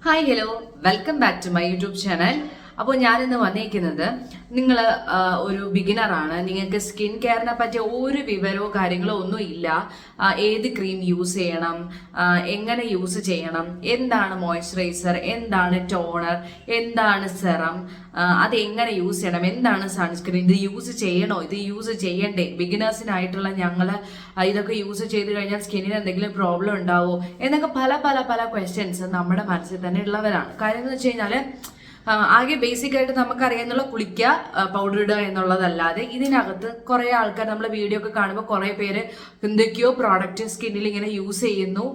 Hi hello welcome back to my YouTube channel. അപ്പോൾ ഞാനിന്ന് വന്നിരിക്കുന്നത് നിങ്ങൾ ഒരു ബിഗിനറാണ്, നിങ്ങൾക്ക് സ്കിൻ കെയറിനെ പറ്റിയ ഒരു വിവരമോ കാര്യങ്ങളോ ഒന്നും ഇല്ല. ഏത് ക്രീം യൂസ് ചെയ്യണം, എങ്ങനെ യൂസ് ചെയ്യണം, എന്താണ് മോയ്സ്ചറൈസർ, എന്താണ് ടോണർ, എന്താണ് സെറം, അത് എങ്ങനെ യൂസ് ചെയ്യണം, എന്താണ് സൺസ്ക്രീൻ, ഇത് യൂസ് ചെയ്യണോ, ഇത് യൂസ് ചെയ്യണ്ടേ, ബിഗിനേഴ്സിനായിട്ടുള്ള ഞങ്ങൾ ഇതൊക്കെ യൂസ് ചെയ്ത് കഴിഞ്ഞാൽ സ്കിന്നിന് എന്തെങ്കിലും പ്രോബ്ലം ഉണ്ടാവോ എന്നൊക്കെ പല പല പല ക്വസ്റ്റ്യൻസ് നമ്മുടെ മനസ്സിൽ തന്നെ ഉള്ളവരാണ്. കാര്യം എന്ന് വെച്ച് കഴിഞ്ഞാൽ ആകെ ബേസിക് ആയിട്ട് നമുക്കറിയാന്നുള്ള കുളിക്കുക, പൗഡർ ഇടുക എന്നുള്ളതല്ലാതെ ഇതിനകത്ത് കുറേ ആൾക്കാർ നമ്മൾ വീഡിയോ ഒക്കെ കാണുമ്പോൾ കുറേ പേര് എന്തൊക്കെയോ പ്രോഡക്റ്റ് സ്കിന്നിൽ ഇങ്ങനെ യൂസ് ചെയ്യുന്നു.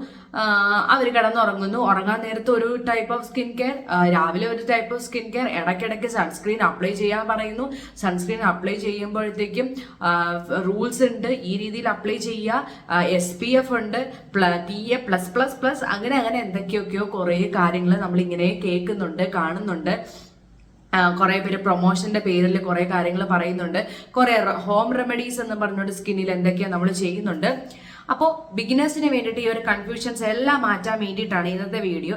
അവർ കിടന്നുറങ്ങുന്നു, ഉറങ്ങാൻ നേരത്ത് ഒരു ടൈപ്പ് ഓഫ് സ്കിൻ കെയർ, രാവിലെ ഒരു ടൈപ്പ് ഓഫ് സ്കിൻ കെയർ, ഇടയ്ക്കിടയ്ക്ക് സൺസ്ക്രീൻ അപ്ലൈ ചെയ്യാൻ പറയുന്നു. സൺസ്ക്രീൻ അപ്ലൈ ചെയ്യുമ്പോഴത്തേക്കും റൂൾസ് ഉണ്ട്, ഈ രീതിയിൽ അപ്ലൈ ചെയ്യുക, SPF ഉണ്ട്, PA+++, അങ്ങനെ അങ്ങനെ എന്തൊക്കെയൊക്കെയോ കുറേ കാര്യങ്ങൾ നമ്മളിങ്ങനെ കേൾക്കുന്നുണ്ട്, കാണുന്നുണ്ട്. കുറേ പേര് പ്രൊമോഷന്റെ പേരിൽ കുറേ കാര്യങ്ങൾ പറയുന്നുണ്ട്, കുറേ ഹോം റെമഡീസ് എന്ന് പറഞ്ഞുകൊണ്ട് സ്കിന്നിൽ എന്തൊക്കെയാണ് നമ്മൾ ചെയ്യുന്നുണ്ട്. അപ്പോൾ ബിഗിനേഴ്സിന് വേണ്ടിയിട്ട് ഈ ഒരു കൺഫ്യൂഷൻസ് എല്ലാം മാറ്റാൻ വേണ്ടിയിട്ടാണ് ഇന്നത്തെ വീഡിയോ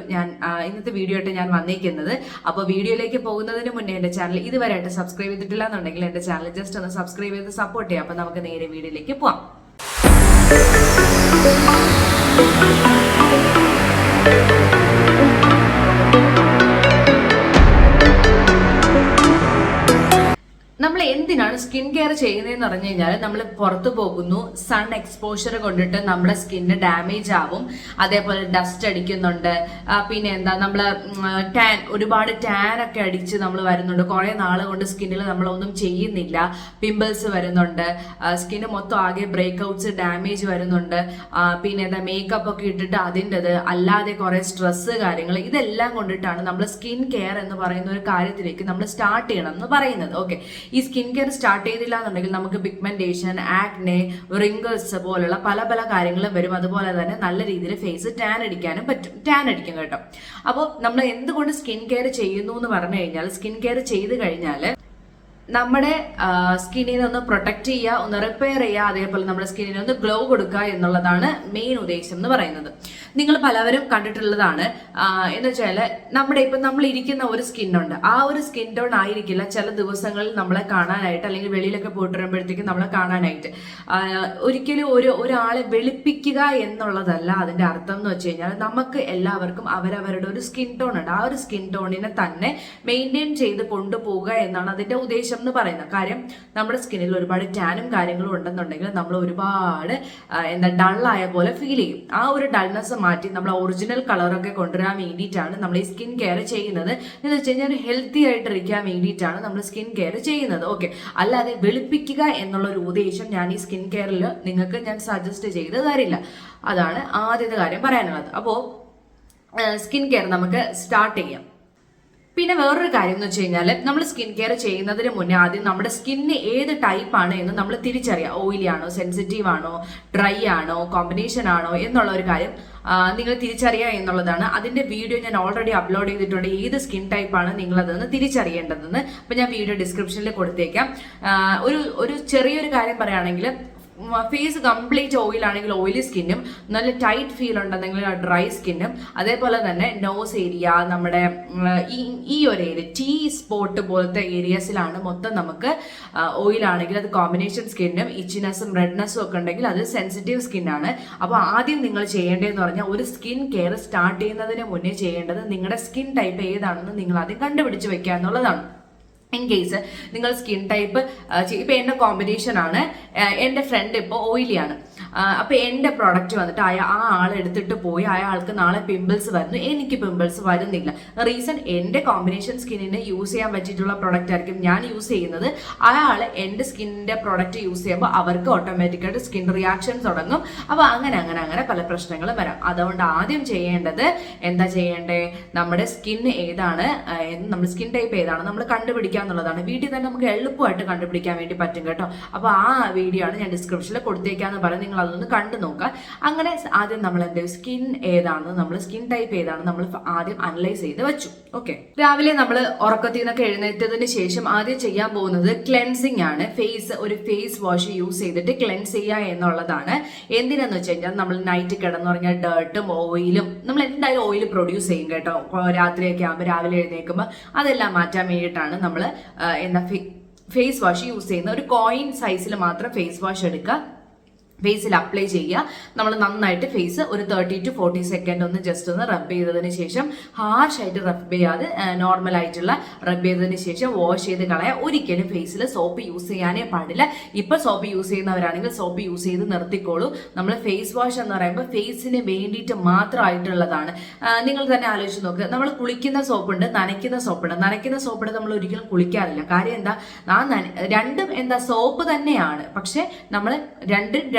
ആയിട്ട് ഞാൻ വന്നിരിക്കുന്നത്. അപ്പോൾ വീഡിയോയിലേക്ക് പോകുന്നതിന് മുന്നേ എൻ്റെ ചാനൽ ഇതുവരെയായിട്ട് സബ്സ്ക്രൈബ് ചെയ്തിട്ടില്ല എന്നുണ്ടെങ്കിൽ എൻ്റെ ചാനൽ ജസ്റ്റ് ഒന്ന് സബ്സ്ക്രൈബ് ചെയ്ത് സപ്പോർട്ട് ചെയ്യാം. അപ്പോൾ നമുക്ക് നേരെ വീഡിയോയിലേക്ക് പോവാം. നമ്മൾ എന്തിനാണ് സ്കിൻ കെയർ ചെയ്യുന്നതെന്ന് പറഞ്ഞു കഴിഞ്ഞാൽ നമ്മൾ പുറത്തു പോകുന്നു, സൺ എക്സ്പോഷർ കൊണ്ടിട്ട് നമ്മുടെ സ്കിന്ന് ഡാമേജ് ആവും, അതേപോലെ ഡസ്റ്റ് അടിക്കുന്നുണ്ട്, പിന്നെ എന്താ നമ്മൾ ഒരുപാട് ടാൻ ഒക്കെ അടിച്ച് നമ്മൾ വരുന്നുണ്ട്, കുറേ നാൾ കൊണ്ട് സ്കിന്നിൽ നമ്മളൊന്നും ചെയ്യുന്നില്ല, പിമ്പിൾസ് വരുന്നുണ്ട്, സ്കിന്ന് മൊത്തം ആകെ ബ്രേക്ക്ഔട്ട്സ് ഡാമേജ് വരുന്നുണ്ട്, പിന്നെ എന്താ മേക്കപ്പ് ഒക്കെ ഇട്ടിട്ട് അതിൻ്റെത് അല്ലാതെ കുറേ സ്ട്രെസ് കാര്യങ്ങൾ, ഇതെല്ലാം കൊണ്ടിട്ടാണ് നമ്മൾ സ്കിൻ കെയർ എന്ന് പറയുന്ന ഒരു കാര്യത്തിലേക്ക് നമ്മൾ സ്റ്റാർട്ട് ചെയ്യണം എന്ന് പറയുന്നത്. ഓക്കെ, ഈ സ്കിൻ കെയർ സ്റ്റാർട്ട് ചെയ്തില്ല എന്നുണ്ടെങ്കിൽ നമുക്ക് പിഗ്മെന്റേഷൻ, ആക്നെ, റിങ്കിൾസ് പോലുള്ള പല പല കാര്യങ്ങളും വരും. അതുപോലെ തന്നെ നല്ല രീതിയിൽ ഫേസ് ടാൻ അടിക്കും കേട്ടോ. അപ്പോൾ നമ്മൾ എന്തുകൊണ്ട് സ്കിൻ കെയർ ചെയ്യുന്നു എന്ന് പറഞ്ഞു കഴിഞ്ഞാൽ, സ്കിൻ കെയർ ചെയ്ത് കഴിഞ്ഞാൽ നമ്മുടെ സ്കിന്നിനെ ഒന്ന് പ്രൊട്ടക്ട് ചെയ്യുക, ഒന്ന് റിപ്പയർ ചെയ്യുക, അതേപോലെ നമ്മുടെ സ്കിന്നിനെ ഒന്ന് ഗ്ലോ കൊടുക്കുക എന്നുള്ളതാണ് മെയിൻ ഉദ്ദേശം എന്ന് പറയുന്നത്. നിങ്ങൾ പലവരും കണ്ടിട്ടുള്ളതാണ് എന്ന് വെച്ചാൽ നമ്മൾ ഇരിക്കുന്ന ഒരു സ്കിന്നുണ്ട്, ആ ഒരു സ്കിൻ ടോൺ ആയിരിക്കില്ല ചില ദിവസങ്ങളിൽ നമ്മളെ കാണാനായിട്ട്, അല്ലെങ്കിൽ വെളിയിലൊക്കെ പോയിട്ട് വരുമ്പോഴത്തേക്കും നമ്മളെ കാണാനായിട്ട്. ഒരിക്കലും ഒരാളെ വെളുപ്പിക്കുക എന്നുള്ളതല്ല അതിന്റെ അർത്ഥം എന്ന് വെച്ച് കഴിഞ്ഞാൽ, നമുക്ക് എല്ലാവർക്കും അവരവരുടെ ഒരു സ്കിൻ ടോൺ ഉണ്ട്, ആ ഒരു സ്കിൻ ടോണിനെ തന്നെ മെയിൻറ്റെയിൻ ചെയ്ത് കൊണ്ടുപോകുക എന്നാണ് അതിന്റെ ഉദ്ദേശം എന്ന് പറയുന്നത്. കാര്യം നമ്മുടെ സ്കിന്നിൽ ഒരുപാട് ടാനും കാര്യങ്ങളും ഉണ്ടെന്നുണ്ടെങ്കിൽ നമ്മൾ ഒരുപാട് ഡള്ളായ പോലെ ഫീൽ ചെയ്യും. ആ ഒരു ഡൾനെസ് മാറ്റി നമ്മൾ ഒറിജിനൽ കളറൊക്കെ കൊണ്ടുവരാൻ വേണ്ടിയിട്ടാണ് നമ്മൾ ഈ സ്കിൻ കെയർ ചെയ്യുന്നത്. എന്ന് വെച്ച് കഴിഞ്ഞാൽ ഹെൽത്തി ആയിട്ടിരിക്കാൻ വേണ്ടിയിട്ടാണ് നമ്മൾ സ്കിൻ കെയർ ചെയ്യുന്നത്. ഓക്കെ, അല്ലാതെ വെളുപ്പിക്കുക എന്നുള്ള ഒരു ഉദ്ദേശം ഞാൻ ഈ സ്കിൻ കെയറിൽ നിങ്ങൾക്ക് ഞാൻ സജസ്റ്റ് ചെയ്ത് തരില്ല. അതാണ് ആദ്യത്തെ കാര്യം പറയാനുള്ളത്. അപ്പോൾ സ്കിൻ കെയർ നമുക്ക് സ്റ്റാർട്ട് ചെയ്യാം. പിന്നെ വേറൊരു കാര്യം എന്ന് വെച്ച് കഴിഞ്ഞാൽ, നമ്മൾ സ്കിൻ കെയർ ചെയ്യുന്നതിന് മുന്നേ ആദ്യം നമ്മുടെ സ്കിന്ന് ഏത് ടൈപ്പാണ് എന്ന് നമ്മൾ തിരിച്ചറിയാം. ഓയിലി ആണോ, സെൻസിറ്റീവ് ആണോ, ഡ്രൈ ആണോ, കോമ്പിനേഷൻ ആണോ എന്നുള്ള ഒരു കാര്യം നിങ്ങൾ തിരിച്ചറിയുക എന്നുള്ളതാണ്. അതിന്റെ വീഡിയോ ഞാൻ ഓൾറെഡി അപ്ലോഡ് ചെയ്തിട്ടുണ്ട്, ഏത് സ്കിൻ ടൈപ്പാണ് നിങ്ങളതെന്ന് തിരിച്ചറിയേണ്ടതെന്ന്. അപ്പം ഞാൻ വീഡിയോ ഡിസ്ക്രിപ്ഷനിൽ കൊടുത്തേക്കാം. ഒരു ചെറിയൊരു കാര്യം പറയുകയാണെങ്കിൽ, ഫേസ് കംപ്ലീറ്റ് ഓയിൽ ആണെങ്കിൽ ഓയിലി സ്കിന്നും, നല്ല ടൈറ്റ് ഫീൽ ഉണ്ടെന്നെങ്കിൽ ഡ്രൈ സ്കിന്നും, അതേപോലെ തന്നെ നോസ് ഏരിയ, നമ്മുടെ ഈ ഒരു ഏരിയ T സ്പോട്ട് പോലത്തെ ഏരിയസിലാണ് മൊത്തം നമുക്ക് ഓയിലാണെങ്കിൽ അത് കോമ്പിനേഷൻ സ്കിന്നും, ഇച്ചിനെസ്സും റെഡ്നെസ്സും ഒക്കെ ഉണ്ടെങ്കിൽ അത് സെൻസിറ്റീവ് സ്കിന്നാണ്. അപ്പോൾ ആദ്യം നിങ്ങൾ ചെയ്യേണ്ടതെന്ന് പറഞ്ഞാൽ, ഒരു സ്കിൻ കെയർ സ്റ്റാർട്ട് ചെയ്യുന്നതിന് മുന്നേ ചെയ്യേണ്ടത് നിങ്ങളുടെ സ്കിൻ ടൈപ്പ് ഏതാണെന്ന് നിങ്ങൾ ആദ്യം കണ്ടുപിടിച്ച് വെക്കുക എന്നുള്ളതാണ്. ഇൻ കേസ് നിങ്ങൾ സ്കിൻ ടൈപ്പ് ഇപ്പൊ എന്റെ കോമ്പിനേഷൻ ആണ്, എന്റെ ഫ്രണ്ട് ഇപ്പോൾ ഓയിലിയാണ്, അപ്പൊ എന്റെ പ്രോഡക്റ്റ് വന്നിട്ട് ആ ആൾ എടുത്തിട്ട് പോയി അയാൾക്ക് നാളെ പിമ്പിൾസ് വരുന്നു, എനിക്ക് പിമ്പിൾസ് വരുന്നില്ല. റീസൺ എന്റെ കോമ്പിനേഷൻ സ്കിന്നിന് യൂസ് ചെയ്യാൻ പറ്റിയിട്ടുള്ള പ്രോഡക്റ്റ് ആയിരിക്കും ഞാൻ യൂസ് ചെയ്യുന്നത്. അയാൾ എന്റെ സ്കിന്നിന്റെ പ്രോഡക്റ്റ് യൂസ് ചെയ്യുമ്പോൾ അവർക്ക് ഓട്ടോമാറ്റിക്കായിട്ട് സ്കിൻ റിയാക്ഷൻ തുടങ്ങും. അപ്പൊ അങ്ങനെ പല പ്രശ്നങ്ങളും വരാം. അതുകൊണ്ട് ആദ്യം ചെയ്യേണ്ടത് എന്താ ചെയ്യേണ്ടത്, നമ്മുടെ സ്കിൻ ഏതാണ്, നമ്മുടെ സ്കിൻ ടൈപ്പ് ഏതാണ് നമ്മൾ കണ്ടുപിടിക്കുക എന്നുള്ളതാണ്. വീട്ടിൽ തന്നെ നമുക്ക് എളുപ്പമായിട്ട് കണ്ടുപിടിക്കാൻ വേണ്ടി പറ്റും കേട്ടോ. അപ്പോൾ ആ വീഡിയോ ആണ് ഞാൻ ഡിസ്ക്രിപ്ഷനിൽ കൊടുത്തേക്കാന്ന് പറഞ്ഞ് നിങ്ങൾ അതൊന്ന് കണ്ടു നോക്കുക. അങ്ങനെ ആദ്യം നമ്മൾ എന്ത് സ്കിൻ ഏതാണെന്ന് നമ്മൾ സ്കിൻ ടൈപ്പ് ഏതാണെന്ന് നമ്മൾ ആദ്യം അനലൈസ് ചെയ്ത് വെച്ചു. ഓക്കെ, രാവിലെ നമ്മൾ ഉറക്കത്തിൽ നിന്നൊക്കെ എഴുന്നേറ്റതിന് ശേഷം ആദ്യം ചെയ്യാൻ പോകുന്നത് ക്ലെൻസിങ് ആണ്. ഒരു ഫേസ് വാഷ് യൂസ് ചെയ്തിട്ട് ക്ലെൻസ് ചെയ്യുക എന്നുള്ളതാണ്. എന്തിനാന്ന് വെച്ച് കഴിഞ്ഞാൽ നമ്മൾ നൈറ്റ് കിടന്നുറങ്ങിയ ഡേർട്ടും ഓയിലും നമ്മൾ എന്തായാലും ഓയിൽ പ്രൊഡ്യൂസ് ചെയ്യും കേട്ടോ. രാത്രിയൊക്കെ ആകുമ്പോൾ രാവിലെ എഴുന്നേൽക്കുമ്പോൾ അതെല്ലാം മാറ്റാൻ വേണ്ടിയിട്ടാണ് നമ്മൾ ഫേസ് വാഷ് യൂസ് ചെയ്യുന്നത്. ഒരു കോയിൻ സൈസിൽ മാത്രം ഫേസ് വാഷ് എടുക്കുക, ഫേസിൽ അപ്ലൈ ചെയ്യുക. നമ്മൾ നന്നായിട്ട് ഫേസ് ഒരു 30 to 40 സെക്കൻഡ് ഒന്ന് ജസ്റ്റ് ഒന്ന് റബ്ബ് ചെയ്തതിന് ശേഷം, ഹാർഷായിട്ട് റബ്ബ് ചെയ്യാതെ നോർമൽ ആയിട്ടുള്ള റബ്ബ് ചെയ്തതിന് ശേഷം വാഷ് ചെയ്ത് കളയാം. ഒരിക്കലും ഫേസിൽ സോപ്പ് യൂസ് ചെയ്യാനേ പാടില്ല. ഇപ്പൊ സോപ്പ് യൂസ് ചെയ്യുന്നവരാണെങ്കിൽ സോപ്പ് യൂസ് ചെയ്ത് നിർത്തിക്കോളൂ. നമ്മൾ ഫേസ് വാഷ് എന്ന് പറയുമ്പോൾ ഫേസിന് വേണ്ടിയിട്ട് മാത്രമായിട്ടുള്ളതാണ്. നിങ്ങൾ തന്നെ ആലോചിച്ച് നോക്കുക, നമ്മൾ കുളിക്കുന്ന സോപ്പുണ്ട്, നനയ്ക്കുന്ന സോപ്പുണ്ട്. നനയ്ക്കുന്ന സോപ്പിട്ട് നമ്മൾ ഒരിക്കലും കുളിക്കാറില്ല. കാര്യം എന്താ, രണ്ടും എന്താ സോപ്പ് തന്നെയാണ്, പക്ഷെ നമ്മൾ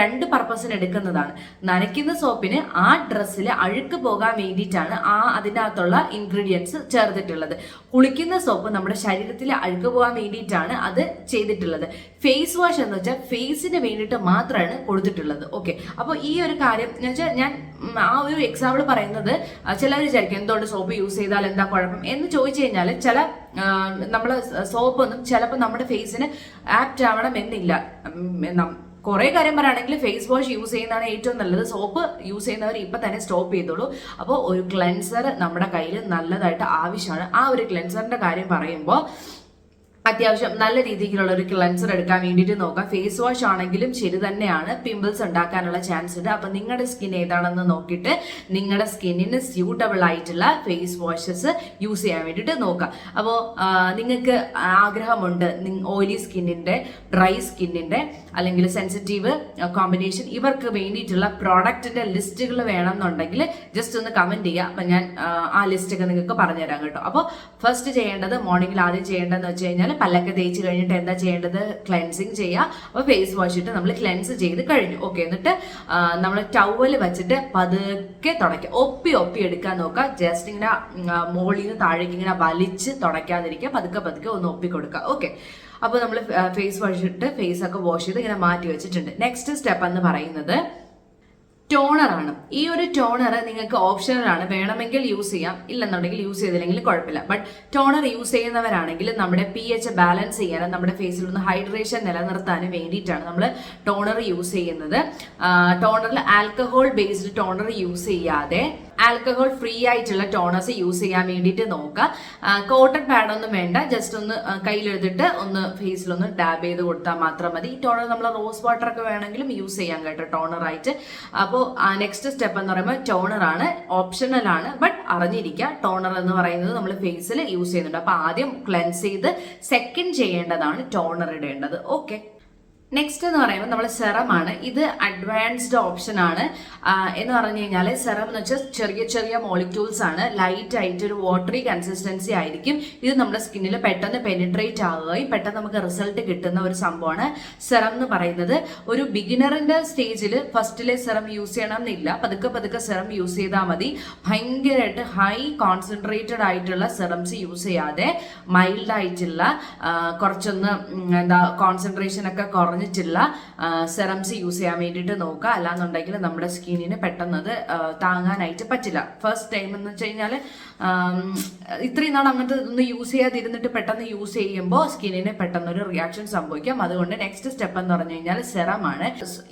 രണ്ട് പർപ്പസിന് എടുക്കുന്നതാണ്. നനയ്ക്കുന്ന സോപ്പിന് ആ ഡ്രസ്സിൽ അഴുക്ക് പോകാൻ വേണ്ടിയിട്ടാണ് അതിൻ്റെ അകത്തുള്ള ഇൻഗ്രീഡിയൻസ് ചേർത്തിട്ടുള്ളത്. കുളിക്കുന്ന സോപ്പ് നമ്മുടെ ശരീരത്തിൽ അഴുക്ക് പോകാൻ വേണ്ടിയിട്ടാണ് അത് ചെയ്തിട്ടുള്ളത്. ഫേസ് വാഷ് എന്ന് വെച്ചാൽ ഫേസിന് വേണ്ടിയിട്ട് മാത്രമാണ് കൊടുത്തിട്ടുള്ളത്. ഓക്കെ, അപ്പോൾ ഈ ഒരു കാര്യം എന്ന് വെച്ചാൽ ഞാൻ ആ ഒരു എക്സാമ്പിൾ പറയുന്നത്, ചിലർ വിചാരിക്കും എന്തുകൊണ്ട് സോപ്പ് യൂസ് ചെയ്താൽ എന്താ കുഴപ്പം എന്ന് ചോദിച്ചു കഴിഞ്ഞാൽ, ചില നമ്മൾ സോപ്പൊന്നും ചിലപ്പോൾ നമ്മുടെ ഫേസിന് ആപ്റ്റ് ആവണം എന്നില്ല. കുറെ കാര്യം പറയുകയാണെങ്കിൽ ഫേസ് വാഷ് യൂസ് ചെയ്യുന്നതാണ് ഏറ്റവും നല്ലത്. സോപ്പ് യൂസ് ചെയ്യുന്നവർ ഇപ്പൊ തന്നെ സ്റ്റോപ്പ് ചെയ്തോളൂ. അപ്പോൾ ഒരു ക്ലെൻസർ നമ്മുടെ കയ്യിൽ നല്ലതായിട്ട് ആവശ്യമാണ്. ആ ഒരു ക്ലെൻസറിന്റെ കാര്യം പറയുമ്പോൾ അത്യാവശ്യം നല്ല രീതിയിലുള്ള ഒരു ക്ലെൻസർ എടുക്കാൻ വേണ്ടിയിട്ട് നോക്കാം. ഫേസ് വാഷ് ആണെങ്കിലും ശരി തന്നെയാണ്, പിമ്പിൾസ് ഉണ്ടാക്കാനുള്ള ചാൻസ് ഉണ്ട്. അപ്പൊ നിങ്ങളുടെ സ്കിൻ ഏതാണെന്ന് നോക്കിയിട്ട് നിങ്ങളുടെ സ്കിന്നിന് സ്യൂട്ടബിൾ ആയിട്ടുള്ള ഫേസ് വാഷസ് യൂസ് ചെയ്യാൻ വേണ്ടിയിട്ട് നോക്കാം. അപ്പോൾ നിങ്ങൾക്ക് ആഗ്രഹമുണ്ട് ഓയിലി സ്കിന്നിന്റെ, ഡ്രൈ സ്കിന്നിന്റെ അല്ലെങ്കിൽ സെൻസിറ്റീവ് കോമ്പിനേഷൻ ഇവർക്ക് വേണ്ടിയിട്ടുള്ള പ്രോഡക്റ്റിന്റെ ലിസ്റ്റുകൾ വേണമെന്നുണ്ടെങ്കിൽ ജസ്റ്റ് ഒന്ന് കമന്റ് ചെയ്യുക. അപ്പൊ ഞാൻ ആ ലിസ്റ്റ് ഒക്കെ നിങ്ങൾക്ക് പറഞ്ഞുതരാം കേട്ടോ. അപ്പോൾ ഫസ്റ്റ് ചെയ്യേണ്ടത്, മോർണിംഗിൽ ആദ്യം ചെയ്യേണ്ടതെന്ന് വെച്ച് കഴിഞ്ഞാൽ പല്ലൊക്കെ തേച്ച് കഴിഞ്ഞിട്ട് എന്താ ചെയ്യേണ്ടത്, ക്ലെൻസിങ് ചെയ്യുക. അപ്പോൾ ഫേസ് വാഷ് ഇട്ട് നമ്മൾ ക്ലെൻസ് ചെയ്ത് കഴിഞ്ഞു. ഓക്കെ, എന്നിട്ട് നമ്മൾ ടവല് വെച്ചിട്ട് പതുക്കെ തുടയ്ക്കുക. ഒപ്പി എടുക്കാൻ നോക്കുക. ജസ്റ്റ് ഇങ്ങനെ മോളിൽ നിന്ന് താഴേക്ക് ഇങ്ങനെ വലിച്ച് തുടയ്ക്കാതിരിക്കുക. പതുക്കെ ഒന്ന് ഒപ്പി കൊടുക്കുക. ഓക്കെ, അപ്പോൾ നമ്മൾ ഫേസ് വാഷ് ഇട്ട് ഫേസ് ഒക്കെ വാഷ് ചെയ്ത് ഇങ്ങനെ മാറ്റി വെച്ചിട്ടുണ്ട്. നെക്സ്റ്റ് സ്റ്റെപ്പ് എന്ന് പറയുന്നത് ടോണറാണ്. ഈ ഒരു ടോണർ നിങ്ങൾക്ക് ഓപ്ഷണൽ ആണ്, വേണമെങ്കിൽ യൂസ് ചെയ്യാം, ഇല്ലെന്നുണ്ടെങ്കിൽ യൂസ് ചെയ്തില്ലെങ്കിൽ കുഴപ്പമില്ല. ബട്ട് ടോണർ യൂസ് ചെയ്യുന്നവരാണെങ്കിൽ നമ്മുടെ pH ബാലൻസ് ചെയ്യാനും നമ്മുടെ ഫേസിൽ ഒന്ന് ഹൈഡ്രേഷൻ നിലനിർത്താനും വേണ്ടിയിട്ടാണ് നമ്മൾ ടോണർ യൂസ് ചെയ്യുന്നത്. ടോണറിൽ ആൽക്കഹോൾ ബേസ്ഡ് ടോണർ യൂസ് ചെയ്യാതെ ആൽക്കഹോൾ ഫ്രീ ആയിട്ടുള്ള ടോണേഴ്സ് യൂസ് ചെയ്യാൻ വേണ്ടിയിട്ട് നോക്കുക. കോട്ടൺ പാഡ് ഒന്നും വേണ്ട, ജസ്റ്റ് ഒന്ന് കയ്യിലെടുത്തിട്ട് ഒന്ന് ഫേസിലൊന്ന് ഡാബ് ചെയ്ത് കൊടുത്താൽ മാത്രം മതി. ഈ ടോണർ നമ്മൾ റോസ് വാട്ടർ ഒക്കെ വേണമെങ്കിലും യൂസ് ചെയ്യാം കേട്ടോ ടോണറായിട്ട്. അപ്പോൾ നെക്സ്റ്റ് സ്റ്റെപ്പ് എന്ന് പറയുമ്പോൾ ടോണറാണ്, ഓപ്ഷണൽ ആണ്, ബട്ട് അറിഞ്ഞിരിക്കുക ടോണർ എന്ന് പറയുന്നത് നമ്മൾ ഫേസിൽ യൂസ് ചെയ്യുന്നുണ്ട്. അപ്പോൾ ആദ്യം ക്ലെൻസ് ചെയ്ത് സെക്കൻഡ് ചെയ്യേണ്ടതാണ് ടോണർ ഇടേണ്ടത്. ഓക്കെ, നെക്സ്റ്റ് എന്ന് പറയുമ്പോൾ നമ്മൾ സെറമാണ്. ഇത് അഡ്വാൻസ്ഡ് ഓപ്ഷൻ ആണ്. എന്ന് പറഞ്ഞു കഴിഞ്ഞാൽ സെറം എന്ന് വെച്ചാൽ ചെറിയ മോളിക്യൂൾസ് ആണ്, ലൈറ്റ് ആയിട്ട് ഒരു വാട്ടറി കൺസിസ്റ്റൻസി ആയിരിക്കും. ഇത് നമ്മുടെ സ്കിന്നിൽ പെട്ടെന്ന് പെനിട്രേറ്റ് ആവുകയും പെട്ടെന്ന് നമുക്ക് റിസൾട്ട് കിട്ടുന്ന ഒരു സംഭവമാണ് സെറം എന്ന് പറയുന്നത്. ഒരു ബിഗിനറിന്റെ സ്റ്റേജിൽ ഫസ്റ്റിലെ സെറം യൂസ് ചെയ്യണം എന്നില്ല, പതുക്കെ സെറം യൂസ് ചെയ്താൽ മതി. ഭയങ്കരമായിട്ട് ഹൈ കോൺസെൻട്രേറ്റഡ് ആയിട്ടുള്ള സെറംസ് യൂസ് ചെയ്യാതെ മൈൽഡ് ആയിട്ടുള്ള കുറച്ചൊന്ന് കോൺസെൻട്രേഷൻ ഒക്കെ കുറഞ്ഞിട്ടുള്ള സെറംസ് യൂസ് ചെയ്യാൻ വേണ്ടിയിട്ട് നോക്കുക. അല്ലാന്നുണ്ടെങ്കിൽ നമ്മുടെ സ്കിന്നിന് പെട്ടെന്ന് അത് താങ്ങാനായിട്ട് പറ്റില്ല. ഫസ്റ്റ് ടൈം എന്ന് വെച്ച് കഴിഞ്ഞാൽ ഇത്രയും നാൾ അങ്ങനത്തെ ഒന്ന് യൂസ് ചെയ്യാതിരുന്നിട്ട് പെട്ടെന്ന് യൂസ് ചെയ്യുമ്പോൾ സ്കിന്നിന് പെട്ടെന്നൊരു റിയാക്ഷൻ സംഭവിക്കാം. അതുകൊണ്ട് നെക്സ്റ്റ് സ്റ്റെപ്പ് എന്ന് പറഞ്ഞു കഴിഞ്ഞാൽ സെറമാണ്.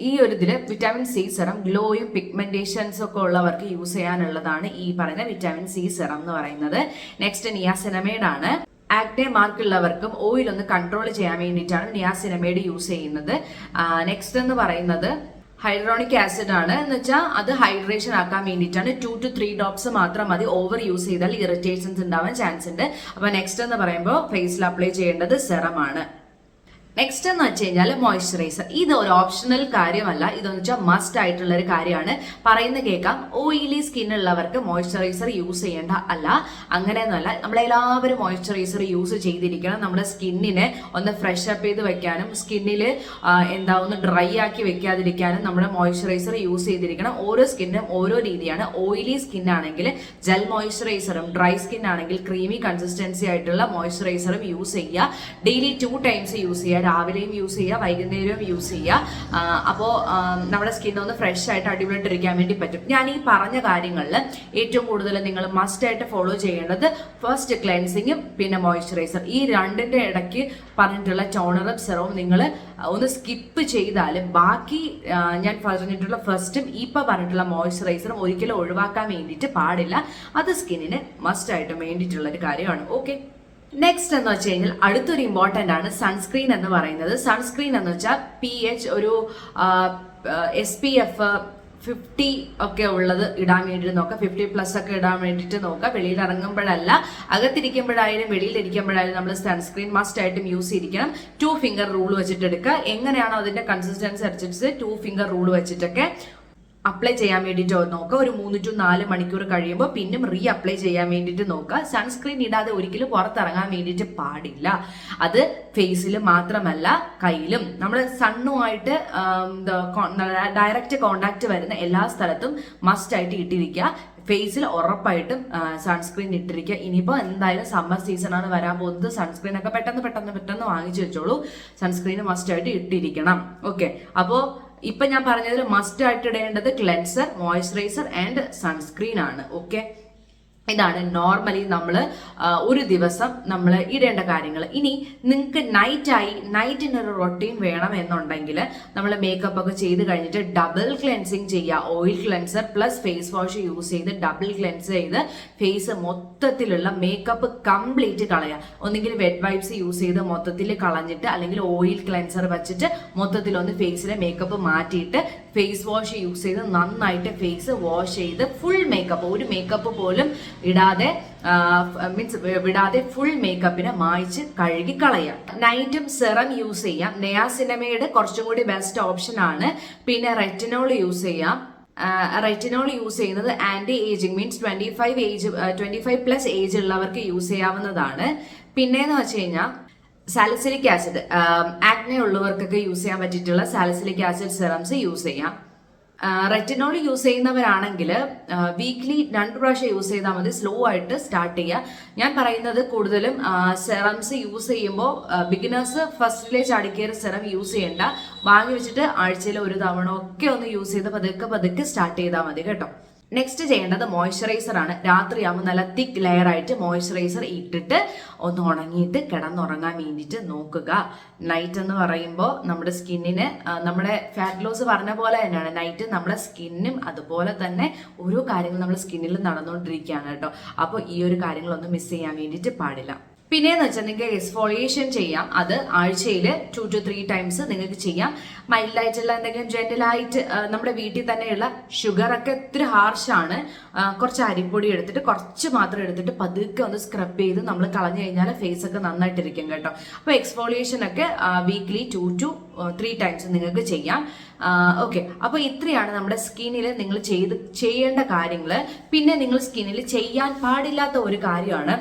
ഈ ഒരു ഇതില് വിറ്റാമിൻ സി സെറം, ഗ്ലോയും പിഗ്മെന്റേഷൻസ് ഒക്കെ ഉള്ളവർക്ക് യൂസ് ചെയ്യാനുള്ളതാണ് ഈ പറയുന്ന വിറ്റാമിൻ സി സെറം എന്ന് പറയുന്നത്. നെക്സ്റ്റ് നിയാസിനമൈഡ് ആണ്. ആക്നെ മാർക്കുള്ളവർക്കും ഓയിൽ ഒന്ന് കൺട്രോൾ ചെയ്യാൻ വേണ്ടിയിട്ടാണ് നിയാസിനമൈഡ് യൂസ് ചെയ്യുന്നത്. നെക്സ്റ്റ് എന്ന് പറയുന്നത് ഹൈഡ്രോണിക് ആസിഡ് ആണ്. എന്ന് വെച്ചാൽ അത് ഹൈഡ്രേഷൻ ആക്കാൻ വേണ്ടിയിട്ടാണ്. 2 to 3 ഡ്രോപ്സ് മാത്രം മതി. ഓവർ യൂസ് ചെയ്താൽ ഇറിറ്റേഷൻസ് ഉണ്ടാവാൻ ചാൻസ് ഉണ്ട്. അപ്പൊ നെക്സ്റ്റ് എന്ന് പറയുമ്പോൾ ഫേസിൽ അപ്ലൈ ചെയ്യേണ്ടത് സെറമാണ്. നെക്സ്റ്റ് എന്ന് വെച്ച് കഴിഞ്ഞാൽ മോയ്സ്ചറൈസർ. ഇത് ഒരു ഓപ്ഷണൽ കാര്യമല്ല, ഇതെന്ന് വെച്ചാൽ മസ്റ്റ് ആയിട്ടുള്ള ഒരു കാര്യമാണ്. പറയുന്ന കേൾക്കാം, ഓയിലി സ്കിൻ ഉള്ളവർക്ക് മോയ്സ്ചറൈസർ യൂസ് ചെയ്യേണ്ട അല്ല, അങ്ങനെയൊന്നുമല്ല. നമ്മളെല്ലാവരും മോയ്സ്ചറൈസർ യൂസ് ചെയ്തിരിക്കണം. നമ്മുടെ സ്കിന്നിനെ ഒന്ന് ഫ്രഷ് അപ്പ് ചെയ്ത് വെക്കാനും സ്കിന്നിൽ ഒന്ന് ഡ്രൈ ആക്കി വെക്കാതിരിക്കാനും നമ്മുടെ മോയ്സ്ചറൈസർ യൂസ് ചെയ്തിരിക്കണം. ഓരോ സ്കിന്നും ഓരോ രീതിയാണ്. ഓയിലി സ്കിൻ ആണെങ്കിൽ ജെൽ മോയ്സ്ചറൈസറും, ഡ്രൈ സ്കിൻ ആണെങ്കിൽ ക്രീമി കൺസിസ്റ്റൻസി ആയിട്ടുള്ള മോയ്സ്ചറൈസറും യൂസ് ചെയ്യുക. ഡെയിലി 2 ടൈംസ് യൂസ് ചെയ്യുക. രാവിലെയും യൂസ് ചെയ്യുക, വൈകുന്നേരവും യൂസ് ചെയ്യുക. അപ്പോൾ നമ്മുടെ സ്കിൻ ഒന്ന് ഫ്രഷ് ആയിട്ട് അടിപൊളിയായിട്ടിരിക്കാൻ വേണ്ടി പറ്റും. ഞാൻ ഈ പറഞ്ഞ കാര്യങ്ങളിൽ ഏറ്റവും കൂടുതൽ നിങ്ങൾ മസ്റ്റ് ആയിട്ട് ഫോളോ ചെയ്യേണ്ടത് ഫസ്റ്റ് ക്ലെൻസിങ്ങും പിന്നെ മോയ്സ്ചറൈസർ. ഈ രണ്ടിന്റെ ഇടയ്ക്ക് പറഞ്ഞിട്ടുള്ള ടോണറും സെറവും നിങ്ങൾ ഒന്ന് സ്കിപ്പ് ചെയ്താൽ ബാക്കി ഞാൻ പറഞ്ഞിട്ടുള്ള ഫസ്റ്റും ഇപ്പൊ പറഞ്ഞിട്ടുള്ള മോയ്സ്ചറൈസറും ഒരിക്കലും ഒഴിവാക്കാൻ വേണ്ടിയിട്ട് പാടില്ല. അത് സ്കിന്നിന് മസ്റ്റ് ആയിട്ടും വേണ്ടിയിട്ടുള്ള ഒരു കാര്യമാണ്. ഓക്കെ, നെക്സ്റ്റ് എന്ന് വെച്ച് കഴിഞ്ഞാൽ അടുത്തൊരു ഇമ്പോർട്ടൻ്റ് ആണ് സൺസ്ക്രീൻ എന്ന് പറയുന്നത്. സൺസ്ക്രീൻ എന്ന് വെച്ചാൽ PH ഒരു SPF 50 ഒക്കെ ഉള്ളത് ഇടാൻ വേണ്ടിയിട്ട് നോക്കുക. 50+ ഒക്കെ ഇടാൻ വേണ്ടിയിട്ട് നോക്കുക. വെളിയിൽ ഇറങ്ങുമ്പോഴല്ല, അകത്തിരിക്കുമ്പോഴായാലും വെളിയിലിരിക്കുമ്പോഴായാലും നമ്മൾ സൺസ്ക്രീൻ മസ്റ്റ് ആയിട്ടും യൂസ് ചെയ്തിരിക്കണം. 2 ഫിംഗർ റൂൾ വെച്ചിട്ട് എടുക്കുക. എങ്ങനെയാണോ അതിന്റെ കൺസിസ്റ്റൻസി അനുസരിച്ച് 2 ഫിംഗർ റൂൾ വെച്ചിട്ടൊക്കെ അപ്ലൈ ചെയ്യാൻ വേണ്ടിയിട്ട് നോക്കുക. ഒരു 3 to 4 മണിക്കൂർ കഴിയുമ്പോൾ പിന്നും അപ്ലൈ ചെയ്യാൻ വേണ്ടിയിട്ട് നോക്കുക. സൺസ്ക്രീൻ ഇടാതെ ഒരിക്കലും പുറത്തിറങ്ങാൻ വേണ്ടിയിട്ട് പാടില്ല. അത് ഫേസിൽ മാത്രമല്ല കയ്യിലും. നമ്മൾ സണ്ണുമായിട്ട് ഡയറക്റ്റ് കോണ്ടാക്ട് വരുന്ന എല്ലാ സ്ഥലത്തും മസ്റ്റ് ആയിട്ട് ഇട്ടിരിക്കുക. ഫേസിൽ ഉറപ്പായിട്ടും സൺസ്ക്രീൻ ഇട്ടിരിക്കുക. ഇനിയിപ്പോൾ എന്തായാലും സമ്മർ സീസണാണ് വരാൻ പോകുന്നത്. സൺസ്ക്രീൻ ഒക്കെ പെട്ടെന്ന് വാങ്ങിച്ചു വെച്ചോളൂ. സൺസ്ക്രീൻ മസ്റ്റ് ആയിട്ട് ഇട്ടിരിക്കണം. ഓക്കെ, അപ്പോൾ ഇപ്പൊ ഞാൻ പറഞ്ഞതിൽ മസ്റ്റ് ആയിട്ട് ഇടേണ്ടത് ക്ലെൻസർ, മോയ്സ്ചറൈസർ ആൻഡ് സൺസ്ക്രീൻ ആണ്. ഓക്കെ, ഇതാണ് നോർമലി നമ്മൾ ഒരു ദിവസം നമ്മൾ ഇടേണ്ട കാര്യങ്ങൾ. ഇനി നിങ്ങൾക്ക് നൈറ്റിനൊരു റൊട്ടീൻ വേണം എന്നുണ്ടെങ്കിൽ നമ്മൾ മേക്കപ്പ് ഒക്കെ ചെയ്ത് കഴിഞ്ഞിട്ട് ഡബിൾ ക്ലെൻസിങ് ചെയ്യുക. Oil cleanser plus face wash use ചെയ്ത് ഡബിൾ ക്ലെൻസ് ചെയ്ത് ഫേസ് മൊത്തത്തിലുള്ള മേക്കപ്പ് കംപ്ലീറ്റ് കളയുക. ഒന്നെങ്കിൽ വെറ്റ് വൈപ്സ് യൂസ് ചെയ്ത് മൊത്തത്തിൽ കളഞ്ഞിട്ട്, അല്ലെങ്കിൽ ഓയിൽ ക്ലെൻസർ വെച്ചിട്ട് മൊത്തത്തിലൊന്ന് ഫേസിലെ മേക്കപ്പ് മാറ്റിയിട്ട് ഫേസ് വാഷ് യൂസ് ചെയ്ത് നന്നായിട്ട് ഫേസ് വാഷ് ചെയ്ത് ഫുൾ മേക്കപ്പ്, ഒരു മേക്കപ്പ് പോലും ഇടാതെ വിടാതെ ഫുൾ മേക്കപ്പിനെ മായ്ച്ച് കഴുകി കളയാം. നൈറ്റും സെറം യൂസ് ചെയ്യാം. നയാസിനമൈഡ് കുറച്ചും കൂടി ബെസ്റ്റ് ഓപ്ഷൻ ആണ്. പിന്നെ റെറ്റിനോൾ യൂസ് ചെയ്യാം. റെറ്റിനോൾ യൂസ് ചെയ്യുന്നത് ആന്റി ഏജിങ് മീൻസ് 25+ ഏജ് ഉള്ളവർക്ക് യൂസ് ചെയ്യാവുന്നതാണ്. പിന്നെന്ന് വെച്ച് കഴിഞ്ഞാൽ സാലിസിലിക് ആസിഡ്, ആക്നെ ഉള്ളവർക്കൊക്കെ യൂസ് ചെയ്യാൻ പറ്റിയിട്ടുള്ള സാലിസിലിക് ആസിഡ് സെറംസ് യൂസ് ചെയ്യാം. റെറ്റിനോൾ യൂസ് ചെയ്യുന്നവരാണെങ്കിൽ വീക്ക്ലി 2 പ്രാവശ്യം യൂസ് ചെയ്താൽ മതി. സ്ലോ ആയിട്ട് സ്റ്റാർട്ട് ചെയ്യുക. ഞാൻ പറയുന്നത് കൂടുതലും സെറംസ് യൂസ് ചെയ്യുമ്പോൾ ബിഗിനേഴ്സ് ഫസ്റ്റിലെ ചാടിക്കേറി സെറം യൂസ് ചെയ്യേണ്ട. വാങ്ങി വെച്ചിട്ട് ആഴ്ചയിൽ 1 തവണ ഒക്കെ ഒന്ന് യൂസ് ചെയ്ത് പതുക്കെ സ്റ്റാർട്ട് ചെയ്താൽ മതി കേട്ടോ. നെക്സ്റ്റ് ചെയ്യേണ്ടത് മോയ്സ്ചറൈസർ ആണ്. രാത്രിയാകുമ്പോൾ നല്ല തിക്ക് ലെയർ ആയിട്ട് മോയ്സ്ചറൈസർ ഇട്ടിട്ട് ഒന്ന് ഉണങ്ങിയിട്ട് കിടന്നുറങ്ങാൻ വേണ്ടിയിട്ട് നോക്കുക. നൈറ്റ് എന്ന് പറയുമ്പോൾ നമ്മുടെ സ്കിന്നിന്, നമ്മുടെ ഫാറ്റ് ലോസ് പറഞ്ഞ പോലെ തന്നെയാണ് നൈറ്റ് നമ്മുടെ സ്കിന്നും അതുപോലെ തന്നെ ഓരോ കാര്യങ്ങൾ നമ്മുടെ സ്കിന്നിൽ നടന്നുകൊണ്ടിരിക്കുകയാണ് കേട്ടോ. അപ്പോൾ ഈ ഒരു കാര്യങ്ങളൊന്നും മിസ് ചെയ്യാൻ വേണ്ടിയിട്ട് പാടില്ല. പിന്നെയെന്ന് വെച്ചാൽ നിങ്ങൾക്ക് എക്സ്ഫോളിയേഷൻ ചെയ്യാം. അത് ആഴ്ചയിൽ 2 to 3 ടൈംസ് നിങ്ങൾക്ക് ചെയ്യാം. മൈൽഡായിട്ടുള്ള എന്തെങ്കിലും ജെന്റലായിട്ട് നമ്മുടെ വീട്ടിൽ തന്നെയുള്ള ഷുഗറൊക്കെ ഇത്തിരി ഹാർഷാണ്. കുറച്ച് അരിപ്പൊടി എടുത്തിട്ട് കുറച്ച് മാത്രം എടുത്തിട്ട് പതുക്കെ ഒന്ന് സ്ക്രബ് ചെയ്ത് നമ്മൾ കളഞ്ഞു കഴിഞ്ഞാൽ ഫേസ് ഒക്കെ നന്നായിട്ടിരിക്കും കേട്ടോ. അപ്പോൾ എക്സ്ഫോളിയേഷൻ ഒക്കെ വീക്ക്ലി 2 to 3 ടൈംസ് നിങ്ങൾക്ക് ചെയ്യാം. ഓക്കെ, അപ്പോൾ ഇത്രയാണ് നമ്മുടെ സ്കിന്നിൽ നിങ്ങൾ ചെയ്യേണ്ട കാര്യങ്ങൾ. പിന്നെ നിങ്ങൾ സ്കിന്നിൽ ചെയ്യാൻ പാടില്ലാത്ത ഒരു കാര്യമാണ്,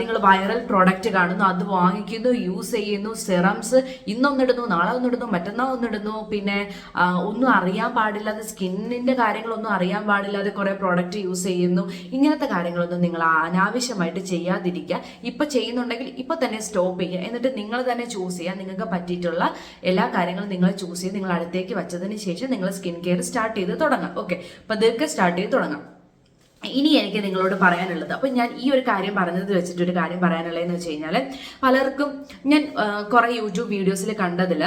നിങ്ങൾ വൈറൽ പ്രോഡക്റ്റ് കാണുന്നു, അത് വാങ്ങിക്കുന്നു, യൂസ് ചെയ്യുന്നു. സെറംസ് ഇന്നൊന്നിടുന്നു, നാളെ ഒന്നിടുന്നു, മറ്റന്നാൾ ഒന്നിടുന്നു. പിന്നെ ഒന്നും അറിയാൻ പാടില്ലാതെ, സ്കിന്നിന്റെ കാര്യങ്ങളൊന്നും അറിയാൻ പാടില്ലാതെ കുറെ പ്രോഡക്റ്റ് യൂസ് ചെയ്യുന്നു. ഇങ്ങനത്തെ കാര്യങ്ങളൊന്നും നിങ്ങൾ അനാവശ്യമായിട്ട് ചെയ്യാതിരിക്കുക. ഇപ്പൊ ചെയ്യുന്നുണ്ടെങ്കിൽ ഇപ്പൊ തന്നെ സ്റ്റോപ്പ് ചെയ്യുക. എന്നിട്ട് നിങ്ങൾ തന്നെ ചൂസ് ചെയ്യുക. നിങ്ങൾക്ക് പറ്റിയിട്ടുള്ള എല്ലാ കാര്യങ്ങളും നിങ്ങൾ ചൂസ് ചെയ്ത് നിങ്ങൾ അടുത്തേക്ക് വെച്ചതിന് ശേഷം നിങ്ങൾ സ്കിൻ കെയർ സ്റ്റാർട്ട് ചെയ്ത് തുടങ്ങാം. ഓക്കെ, പതുക്കെ സ്റ്റാർട്ട് ചെയ്ത് തുടങ്ങാം. ഇനി എനിക്ക് നിങ്ങളോട് പറയാനുള്ളത്, അപ്പൊ ഞാൻ ഈ ഒരു കാര്യം പറഞ്ഞത് വെച്ചിട്ടൊരു കാര്യം പറയാനുള്ളതെന്ന് വെച്ച് കഴിഞ്ഞാൽ, പലർക്കും ഞാൻ കുറെ യൂട്യൂബ് വീഡിയോസിൽ കണ്ടതിൽ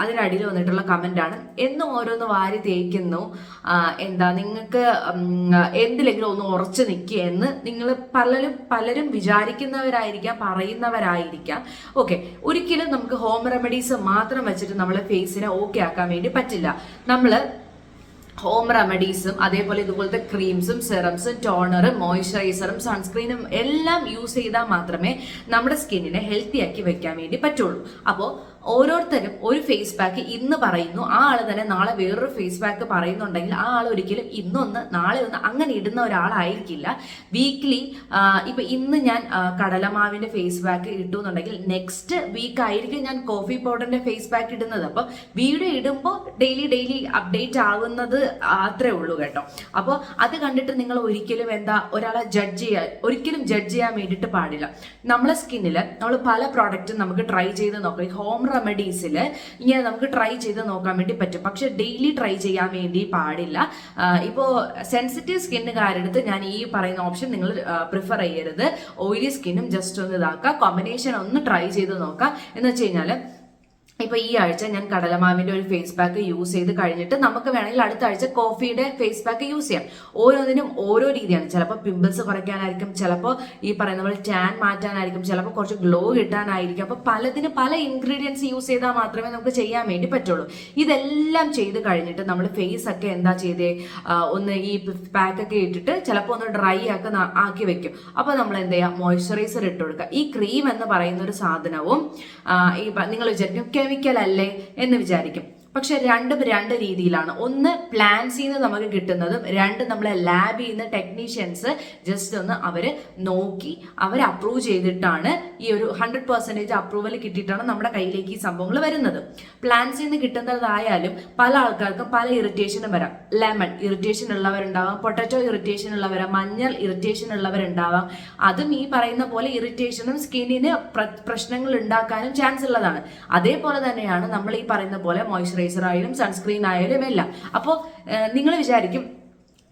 അതിനടിയിൽ വന്നിട്ടുള്ള കമന്റ് ആണ്, എന്നും ഓരോന്ന് വാരി തേക്കുന്നു, എന്താ നിങ്ങൾക്ക് എന്തിലെങ്കിലും ഒന്ന് ഉറച്ചു നിൽക്കുക എന്ന് നിങ്ങൾ പലരും വിചാരിക്കുന്നവരായിരിക്കാം, പറയുന്നവരായിരിക്കാം. ഓക്കെ, ഒരിക്കലും നമുക്ക് ഹോം റെമഡീസ് മാത്രം വെച്ചിട്ട് നമ്മളെ ഫേസിനെ ഓക്കെ ആക്കാൻ വേണ്ടി പറ്റില്ല. നമ്മൾ ഹോം റെമഡീസും അതേപോലെ ഇതുപോലത്തെ ക്രീംസും സെറംസും ടോണറും മോയ്സ്ചറൈസറും സൺസ്ക്രീനും എല്ലാം യൂസ് ചെയ്താൽ മാത്രമേ നമ്മുടെ സ്കിന്നിനെ ഹെൽത്തി ആക്കി വെക്കാൻ വേണ്ടി പറ്റുള്ളൂ. അപ്പോൾ ഓരോരുത്തരും ഒരു ഫേസ് പാക്ക് ഇന്ന് പറയുന്നു, ആ ആള് തന്നെ നാളെ വേറൊരു ഫേസ് പാക്ക് പറയുന്നുണ്ടെങ്കിൽ ആ ആൾ ഒരിക്കലും ഇന്നൊന്ന് നാളെ ഒന്ന് അങ്ങനെ ഇടുന്ന ഒരാളായിരിക്കില്ല. വീക്ക്ലി ഇപ്പൊ ഇന്ന് ഞാൻ കടലമാവിന്റെ ഫേസ് പാക്ക് ഇട്ടു എന്നുണ്ടെങ്കിൽ നെക്സ്റ്റ് വീക്ക് ആയിരിക്കും ഞാൻ കോഫി പൗഡറിന്റെ ഫേസ് പാക്ക് ഇടുന്നത്. അപ്പൊ വീഡിയോ ഇടുമ്പോൾ ഡെയിലി അപ്ഡേറ്റ് ആവുന്നത് അത്രേ ഉള്ളൂ കേട്ടോ. അപ്പോൾ അത് കണ്ടിട്ട് നിങ്ങൾ ഒരിക്കലും ഒരാളെ ജഡ്ജ് ചെയ്യാൻ വേണ്ടിയിട്ട് പാടില്ല. നമ്മളെ സ്കിന്നിൽ നമ്മൾ പല പ്രോഡക്റ്റും നമുക്ക് ട്രൈ ചെയ്ത് നോക്കാം. ഹോം റെമഡീസിൽ ഇങ്ങനെ നമുക്ക് ട്രൈ ചെയ്ത് നോക്കാൻ വേണ്ടി പറ്റും. പക്ഷെ ഡെയിലി ട്രൈ ചെയ്യാൻ വേണ്ടി പാടില്ല. ഇപ്പോൾ സെൻസിറ്റീവ് സ്കിന്നുകാരെടുത്ത് ഞാൻ ഈ പറയുന്ന ഓപ്ഷൻ നിങ്ങൾ പ്രിഫർ ചെയ്യരുത്. ഓയിലി സ്കിന്നും ജസ്റ്റ് ഒന്ന് ഇതാക്കുക, കോമ്പിനേഷൻ ഒന്ന് ട്രൈ ചെയ്ത് നോക്കുക. എന്ന് വെച്ച് കഴിഞ്ഞാൽ ഇപ്പൊ ഈ ആഴ്ച ഞാൻ കടലമാവിന്റെ ഒരു ഫേസ് പാക്ക് യൂസ് ചെയ്ത് കഴിഞ്ഞിട്ട് നമുക്ക് വേണമെങ്കിൽ അടുത്ത ആഴ്ച കോഫിയുടെ ഫേസ് പാക്ക് യൂസ് ചെയ്യാം. ഓരോന്നിനും ഓരോ രീതിയാണ്. ചിലപ്പോൾ പിമ്പിൾസ് കുറയ്ക്കാനായിരിക്കും, ചിലപ്പോൾ ഈ പറയുന്ന പോലെ ടാൻ മാറ്റാനായിരിക്കും, ചിലപ്പോൾ കുറച്ച് ഗ്ലോ കിട്ടാനായിരിക്കും. അപ്പൊ പലതിനും പല ഇൻഗ്രീഡിയൻസ് യൂസ് ചെയ്താൽ മാത്രമേ നമുക്ക് ചെയ്യാൻ വേണ്ടി പറ്റുള്ളൂ. ഇതെല്ലാം ചെയ്ത് കഴിഞ്ഞിട്ട് നമ്മൾ ഫേസ് ഒക്കെ എന്താ ചെയ്തേ, ഒന്ന് ഈ പാക്കൊക്കെ ഇട്ടിട്ട് ചിലപ്പോൾ ഒന്ന് ഡ്രൈ ആക്കി വെക്കും. അപ്പൊ നമ്മൾ എന്ത് ചെയ്യാം, മോയ്സ്ചറൈസർ ഇട്ട് കൊടുക്കുക. ഈ ക്രീം എന്ന് പറയുന്ന ഒരു സാധനവും ഈ നിങ്ങൾ വിചാരിക്കും കെമിക്കൽ അല്ലേ എന്ന് വിചാരിക്കും. പക്ഷെ രണ്ടും രണ്ട് രീതിയിലാണ്. ഒന്ന് പ്ലാന്റ്സിൽ നിന്ന് നമുക്ക് കിട്ടുന്നതും, രണ്ട് നമ്മളെ ലാബിൽ നിന്ന് ടെക്നീഷ്യൻസ് ജസ്റ്റ് ഒന്ന് അവര് നോക്കി അവർ അപ്രൂവ് ചെയ്തിട്ടാണ് ഈ ഒരു 100% അപ്രൂവൽ കിട്ടിയിട്ടാണ് നമ്മുടെ കയ്യിലേക്ക് ഈ സംഭവങ്ങൾ വരുന്നത്. പ്ലാന്റ്സിൽ നിന്ന് കിട്ടുന്നതായാലും പല ആൾക്കാർക്കും പല ഇറിറ്റേഷനും വരാം. ലെമൺ ഇറിറ്റേഷൻ ഉള്ളവരുണ്ടാവാം, പൊട്ടറ്റോ ഇറിറ്റേഷൻ ഉള്ളവരാം, മഞ്ഞൾ ഇറിറ്റേഷൻ ഉള്ളവരുണ്ടാവാം. അതും ഈ പറയുന്ന പോലെ ഇറിറ്റേഷനും സ്കിന്നിന് പ്രശ്നങ്ങൾ ഉണ്ടാക്കാനും ചാൻസ് ഉള്ളതാണ്. അതേപോലെ തന്നെയാണ് നമ്മൾ ഈ പറയുന്ന പോലെ മോയ്സ്ചറൈസർ ആയാലും സൺസ്ക്രീൻ ആയാലും എല്ലാം. അപ്പോൾ നിങ്ങൾ വിചാരിക്കും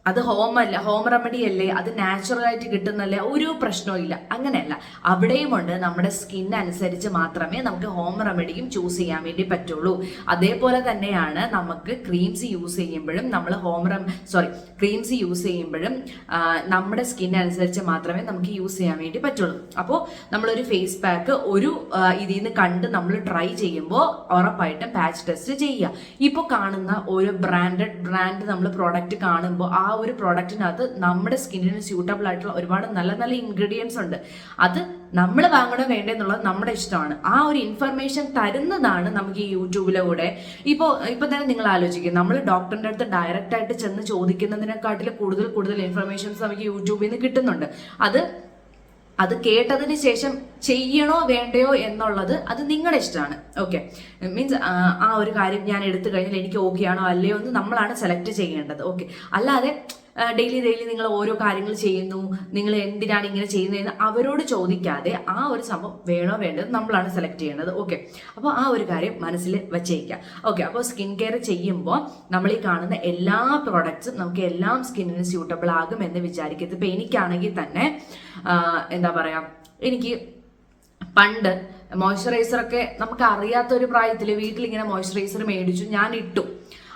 അത് ഹോം റെമഡി അല്ലേ, അത് നാച്ചുറൽ ആയിട്ട് കിട്ടുന്നല്ലേ, ഒരു പ്രശ്നവും ഇല്ല. അങ്ങനെയല്ല, അവിടെയും ഉണ്ട് നമ്മുടെ സ്കിൻ അനുസരിച്ച് മാത്രമേ നമുക്ക് ഹോം റെമഡിയും ചൂസ് ചെയ്യാൻ വേണ്ടി പറ്റുള്ളൂ. അതേപോലെ തന്നെയാണ് നമുക്ക് ക്രീംസ് യൂസ് ചെയ്യുമ്പോഴും ക്രീംസ് യൂസ് ചെയ്യുമ്പോഴും നമ്മുടെ സ്കിൻ അനുസരിച്ച് മാത്രമേ നമുക്ക് യൂസ് ചെയ്യാൻ വേണ്ടി പറ്റുള്ളൂ. അപ്പോൾ നമ്മളൊരു ഫേസ് പാക്ക് ഒരു ഇതിൽ നിന്ന് കണ്ട് നമ്മൾ ട്രൈ ചെയ്യുമ്പോൾ ഉറപ്പായിട്ടും പാച്ച് ടെസ്റ്റ് ചെയ്യുക. ഇപ്പോൾ കാണുന്ന ഒരു ബ്രാൻഡ് നമ്മൾ പ്രോഡക്റ്റ് കാണുമ്പോൾ ആ ഒരു പ്രോഡക്റ്റിനകത്ത് നമ്മുടെ സ്കിന്നിന് സ്യൂട്ടബിൾ ആയിട്ടുള്ള ഒരുപാട് നല്ല നല്ല ഇൻഗ്രീഡിയൻസ് ഉണ്ട്. അത് നമ്മൾ വാങ്ങണോ വേണ്ടെന്നുള്ളത് നമ്മുടെ ഇഷ്ടമാണ്. ആ ഒരു ഇൻഫർമേഷൻ തരുന്നതാണ് നമുക്ക് ഈ യൂട്യൂബിലൂടെ. ഇപ്പൊ തന്നെ നിങ്ങൾ ആലോചിക്കും, നമ്മൾ ഡോക്ടറിന്റെ അടുത്ത് ഡയറക്റ്റ് ആയിട്ട് ചെന്ന് ചോദിക്കുന്നതിനെക്കാട്ടിൽ കൂടുതൽ ഇൻഫർമേഷൻസ് നമുക്ക് യൂട്യൂബിൽ നിന്ന് കിട്ടുന്നുണ്ട്. അത് കേട്ടതിന് ശേഷം ചെയ്യണോ വേണ്ടയോ എന്നുള്ളത് അത് നിങ്ങളുടെ ഇഷ്ടമാണ്. ഓക്കെ, മീൻസ് ആ ഒരു കാര്യം ഞാൻ എടുത്തു കഴിഞ്ഞാൽ എനിക്ക് ഓക്കെ ആണോ അല്ലയോ എന്ന് നമ്മളാണ് സെലക്ട് ചെയ്യേണ്ടത്. ഓക്കെ, അല്ലാതെ ഡെയിലി നിങ്ങൾ ഓരോ കാര്യങ്ങൾ ചെയ്യുന്നു, നിങ്ങൾ എന്തിനാണ് ഇങ്ങനെ ചെയ്യുന്നതെന്ന് അവരോട് ചോദിക്കാതെ ആ ഒരു സംഭവം വേണോ വേണ്ടത് നമ്മളാണ് സെലക്ട് ചെയ്യേണ്ടത്. ഓക്കെ, അപ്പോൾ ആ ഒരു കാര്യം മനസ്സിൽ വെച്ചേക്കാം. ഓക്കെ, അപ്പോൾ സ്കിൻ കെയർ ചെയ്യുമ്പോൾ നമ്മൾ ഈ കാണുന്ന എല്ലാ പ്രോഡക്ട്സും നമുക്ക് എല്ലാം സ്കിന്നിന് സ്യൂട്ടബിൾ ആകും എന്ന് വിചാരിക്കരുത്. ഇപ്പം എനിക്കാണെങ്കിൽ തന്നെ എന്താ പറയുക, എനിക്ക് പണ്ട് മോയ്സ്ചറൈസറൊക്കെ നമുക്ക് അറിയാത്തൊരു പ്രായത്തിൽ വീട്ടിലിങ്ങനെ മോയ്സ്ചറൈസർ മേടിച്ചു, ഞാൻ ഇട്ടു.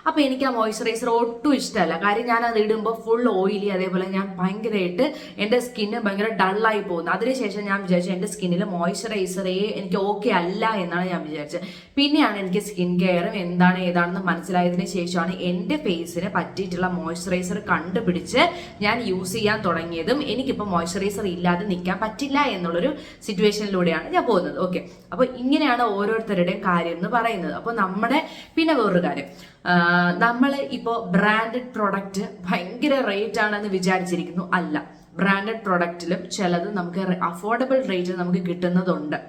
അപ്പോൾ എനിക്ക് ആ മോയ്സ്ചറൈസർ ഒട്ടും ഇഷ്ടമല്ല. കാര്യം ഞാൻ അത് ഇടുമ്പോൾ ഫുൾ ഓയിലി, അതേപോലെ ഞാൻ ഭയങ്കരമായിട്ട് എൻ്റെ സ്കിന്ന് ഭയങ്കര ഡള്ളായി പോകുന്നു. അതിനുശേഷം ഞാൻ വിചാരിച്ചു എൻ്റെ സ്കിന്നിൽ മോയ്സ്ചറൈസറേ എനിക്ക് ഓക്കെ അല്ല എന്നാണ് ഞാൻ വിചാരിച്ചത്. പിന്നെയാണ് എനിക്ക് സ്കിൻ കെയറും ഏതാണെന്ന് മനസ്സിലായതിനു ശേഷമാണ് എൻ്റെ ഫേസിന് പറ്റിയിട്ടുള്ള മോയ്സ്ചറൈസർ കണ്ടുപിടിച്ച് ഞാൻ യൂസ് ചെയ്യാൻ തുടങ്ങിയതും എനിക്കിപ്പോൾ മോയ്സ്ചറൈസർ ഇല്ലാതെ നിൽക്കാൻ പറ്റില്ല എന്നുള്ളൊരു സിറ്റുവേഷനിലൂടെയാണ് ഞാൻ പോകുന്നത്. ഓക്കെ, അപ്പോൾ ഇങ്ങനെയാണ് ഓരോരുത്തരുടെയും കാര്യം എന്ന് പറയുന്നത്. അപ്പോൾ പിന്നെ വേറൊരു കാര്യം, നമ്മൾ ഇപ്പോൾ ബ്രാൻഡഡ് പ്രൊഡക്റ്റ് ഭയങ്കര റേറ്റ് ആണെന്ന് വിചാരിച്ചിരിക്കുന്നു. അല്ല, ബ്രാൻഡഡ് പ്രൊഡക്റ്റിലും ചിലത് നമുക്ക് അഫോർഡബിൾ റേറ്റിൽ നമുക്ക് കിട്ടുന്നതുണ്ട്.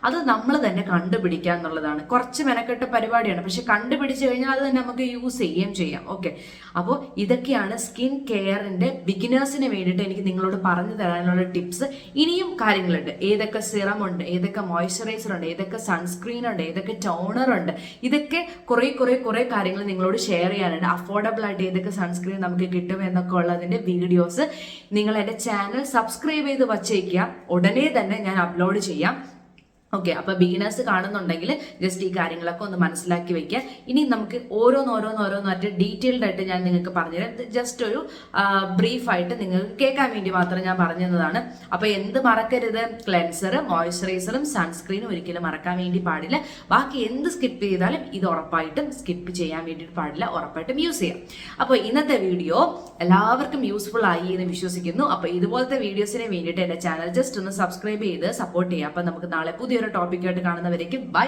അത് നമ്മൾ തന്നെ കണ്ടുപിടിക്കുക എന്നുള്ളതാണ്. കുറച്ച് മെനക്കെട്ട പരിപാടിയാണ്, പക്ഷെ കണ്ടുപിടിച്ചു കഴിഞ്ഞാൽ അത് തന്നെ നമുക്ക് യൂസ് ചെയ്യുകയും ചെയ്യാം. ഓക്കെ, അപ്പോൾ ഇതൊക്കെയാണ് സ്കിൻ കെയറിന്റെ ബിഗിനേഴ്സിന് വേണ്ടിയിട്ട് എനിക്ക് നിങ്ങളോട് പറഞ്ഞു തരാനുള്ള ടിപ്സ്. ഇനിയും കാര്യങ്ങളുണ്ട്. ഏതൊക്കെ സിറം ഉണ്ട്, ഏതൊക്കെ മോയ്സ്ചറൈസർ ഉണ്ട്, ഏതൊക്കെ സൺസ്ക്രീൻ ഉണ്ട്, ഏതൊക്കെ ടോണർ ഉണ്ട്, ഇതൊക്കെ കുറേ കാര്യങ്ങൾ നിങ്ങളോട് ഷെയർ ചെയ്യാനുണ്ട്. അഫോർഡബിൾ ആയിട്ട് ഏതൊക്കെ സൺസ്ക്രീൻ നമുക്ക് കിട്ടും എന്നൊക്കെ ഉള്ളതിന്റെ വീഡിയോസ് നിങ്ങൾ എൻ്റെ ചാനൽ സബ്സ്ക്രൈബ് ചെയ്ത് വച്ചേക്കുക. ഉടനെ തന്നെ ഞാൻ അപ്ലോഡ് ചെയ്യാം. ഓക്കെ, അപ്പോൾ ബിഗിനേഴ്സ് കാണുന്നുണ്ടെങ്കിൽ ജസ്റ്റ് ഈ കാര്യങ്ങളൊക്കെ ഒന്ന് മനസ്സിലാക്കി വെക്കുക. ഇനി നമുക്ക് ഓരോന്നായിട്ട് ഡീറ്റെയിൽഡ് ആയിട്ട് ഞാൻ നിങ്ങൾക്ക് പറഞ്ഞുതരാം. ജസ്റ്റ് ഒരു ബ്രീഫായിട്ട് നിങ്ങൾക്ക് കേൾക്കാൻ വേണ്ടി മാത്രം ഞാൻ പറഞ്ഞതാണ്. അപ്പോൾ എന്ത് മറക്കരുത്, ക്ലെൻസർ, മോയ്സ്ചറൈസറും സൺസ്ക്രീനും ഒരിക്കലും മറക്കാൻ വേണ്ടി പാടില്ല. ബാക്കി എന്ത് സ്കിപ്പ് ചെയ്താലും ഇത് ഉറപ്പായിട്ടും സ്കിപ്പ് ചെയ്യാൻ വേണ്ടിയിട്ട് പാടില്ല, ഉറപ്പായിട്ടും യൂസ് ചെയ്യാം. അപ്പോൾ ഇന്നത്തെ വീഡിയോ എല്ലാവർക്കും യൂസ്ഫുൾ ആയി എന്ന് വിശ്വസിക്കുന്നു. അപ്പോൾ ഇതുപോലത്തെ വീഡിയോസിന് വേണ്ടിയിട്ട് എൻ്റെ ചാനൽ ജസ്റ്റ് ഒന്ന് സബ്സ്ക്രൈബ് ചെയ്ത് സപ്പോർട്ട് ചെയ്യുക. അപ്പോൾ നമുക്ക് നാളെ പുതിയൊരു ടോപ്പിക്കായിട്ട് കാണുന്നവരേക്കും ബൈ.